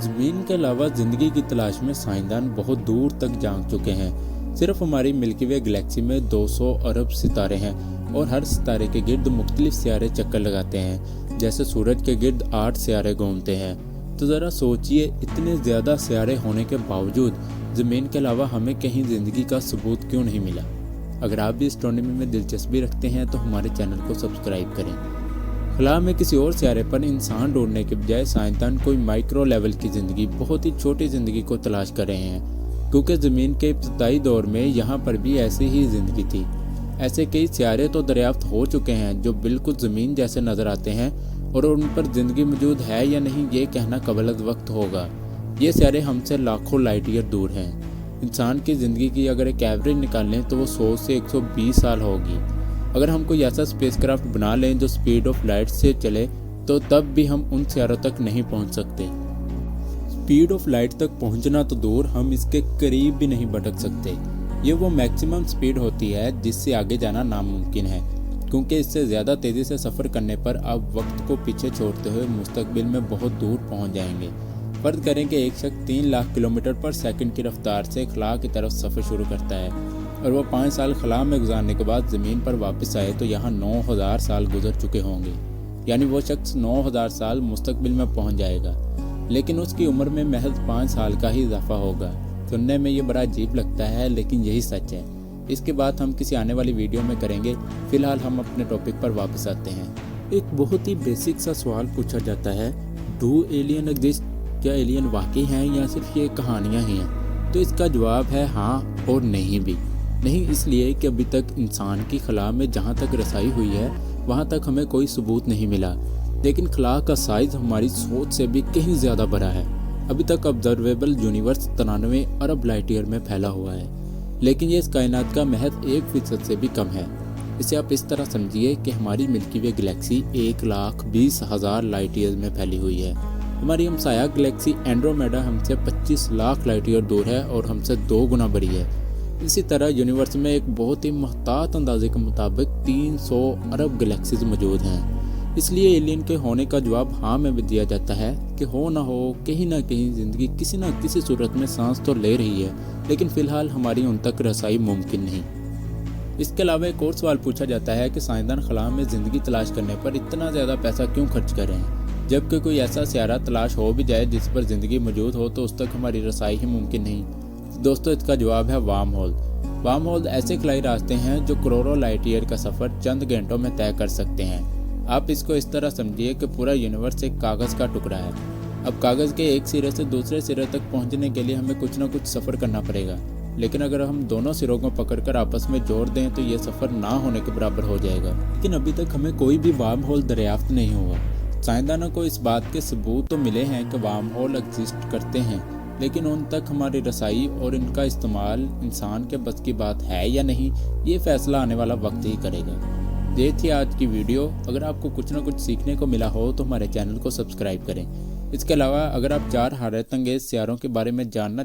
زمین کے علاوہ زندگی کی تلاش میں سائنسدان بہت دور تک جان چکے ہیں۔ صرف ہماری ملکی وے گلیکسی میں 200 ارب ستارے ہیں اور ہر ستارے کے گرد مختلف سیارے چکر لگاتے ہیں، جیسے سورج کے گرد 8 سیارے گھومتے ہیں۔ تو ذرا سوچئے، اتنے زیادہ سیارے ہونے کے باوجود زمین کے علاوہ ہمیں کہیں زندگی کا ثبوت کیوں نہیں ملا؟ اگر آپ بھی اسٹرونومی میں دلچسپی رکھتے ہیں تو ہمارے چینل کو سبسکرائب کریں۔ خلا میں کسی اور سیارے پر انسان ڈھونڈنے کے بجائے سائنسدان کوئی مائکرو لیول کی زندگی، بہت ہی چھوٹی زندگی کو تلاش کر رہے ہیں، کیونکہ زمین کے ابتدائی دور میں یہاں پر بھی ایسی ہی زندگی تھی۔ ایسے کئی سیارے تو دریافت ہو چکے ہیں جو بالکل زمین جیسے نظر آتے ہیں، اور ان پر زندگی موجود ہے یا نہیں یہ کہنا قبل از وقت ہوگا۔ یہ سیارے ہم سے لاکھوں لائٹ ایئر دور ہیں۔ انسان کی زندگی کی اگر ایک ایوریج نکالیں تو وہ 100 سے 120 سال ہوگی۔ اگر ہم کوئی ایسا اسپیس کرافٹ بنا لیں جو سپیڈ آف لائٹ سے چلے تو تب بھی ہم ان سیاروں تک نہیں پہنچ سکتے۔ سپیڈ آف لائٹ تک پہنچنا تو دور، ہم اس کے قریب بھی نہیں بھٹک سکتے۔ یہ وہ میکسیمم سپیڈ ہوتی ہے جس سے آگے جانا ناممکن ہے، کیونکہ اس سے زیادہ تیزی سے سفر کرنے پر آپ وقت کو پیچھے چھوڑتے ہوئے مستقبل میں بہت دور پہنچ جائیں گے۔ فرض کریں کہ ایک شخص 3 لاکھ کلومیٹر پر سیکنڈ کی رفتار سے خلا کی طرف سفر شروع کرتا ہے، اور وہ 5 سال خلا میں گزارنے کے بعد زمین پر واپس آئے تو یہاں 9000 سال گزر چکے ہوں گے، یعنی وہ شخص 9000 سال مستقبل میں پہنچ جائے گا، لیکن اس کی عمر میں محض 5 سال کا ہی اضافہ ہوگا۔ سننے میں یہ بڑا عجیب لگتا ہے، لیکن یہی سچ ہے۔ اس کے بعد ہم کسی آنے والی ویڈیو میں کریں گے۔ فی الحال ہم اپنے ٹاپک پر واپس آتے ہیں۔ ایک بہت ہی بیسک سا سوال پوچھا جاتا ہے، ڈو ایلین ایگزسٹ؟ کیا ایلین واقعی ہیں یا صرف یہ کہانیاں ہی ہیں؟ تو اس کا جواب ہے ہاں اور نہیں بھی۔ نہیں اس لیے کہ ابھی تک انسان کی خلا میں جہاں تک رسائی ہوئی ہے وہاں تک ہمیں کوئی ثبوت نہیں ملا، لیکن خلا کا سائز ہماری سوچ سے بھی کہیں زیادہ بڑا ہے۔ ابھی تک آبزرویبل یونیورس 93 ارب لائٹ ایئر میں پھیلا ہوا ہے، لیکن یہ اس کائنات کا محض 1% سے بھی کم ہے۔ اسے آپ اس طرح سمجھیے کہ ہماری ملکی وے گلیکسی 1,20,000 لائٹ ایئر میں پھیلی ہوئی ہے۔ ہماری ہمسایہ گلیکسی اینڈرومیڈا ہم سے 25 لاکھ لائٹ ایئر دور ہے اور ہم سے 2 گنا بڑی ہے۔ اسی طرح یونیورس میں ایک بہت ہی محتاط اندازے کے مطابق 300 ارب گلیکسیز موجود ہیں۔ اس لیے ایلین کے ہونے کا جواب ہاں میں بھی دیا جاتا ہے کہ ہو نہ ہو کہیں نہ کہیں زندگی کسی نہ کسی صورت میں سانس تو لے رہی ہے، لیکن فی الحال ہماری ان تک رسائی ممکن نہیں۔ اس کے علاوہ ایک اور سوال پوچھا جاتا ہے کہ سائنسدان خلا میں زندگی تلاش کرنے پر اتنا زیادہ پیسہ کیوں خرچ کر رہے ہیں، جبکہ کوئی ایسا سیارہ تلاش ہو بھی جائے جس پر زندگی موجود ہو تو اس تک ہماری رسائی ہی ممکن نہیں۔ دوستو اس کا جواب ہے وارم ہول۔ وارم ہول ایسے خلائی راستے ہیں جو کروڑوں لائٹ ایئر کا سفر چند گھنٹوں میں طے کر سکتے ہیں۔ آپ اس کو اس طرح سمجھیے کہ پورا یونیورس ایک کاغذ کا ٹکڑا ہے۔ اب کاغذ کے ایک سرے سے دوسرے سرے تک پہنچنے کے لیے ہمیں کچھ نہ کچھ سفر کرنا پڑے گا، لیکن اگر ہم دونوں سروں کو پکڑ کر آپس میں جوڑ دیں تو یہ سفر نہ ہونے کے برابر ہو جائے گا۔ لیکن ابھی تک ہمیں کوئی بھی وارم ہول دریافت نہیں ہوا۔ سائنسدانوں کو اس بات کے ثبوت تو ملے ہیں کہ وارم ہول ایگزسٹ کرتے ہیں، لیکن ان تک ہماری رسائی اور ان کا استعمال انسان کے بس کی بات ہے یا نہیں، یہ فیصلہ آنے والا وقت ہی کرے گا۔ یہ تھی آج کی ویڈیو۔ اگر آپ کو کچھ نہ کچھ سیکھنے کو ملا ہو تو ہمارے چینل کو سبسکرائب کریں۔ اس کے علاوہ اگر آپ 4 حیرت انگیز سیاروں کے بارے میں جاننا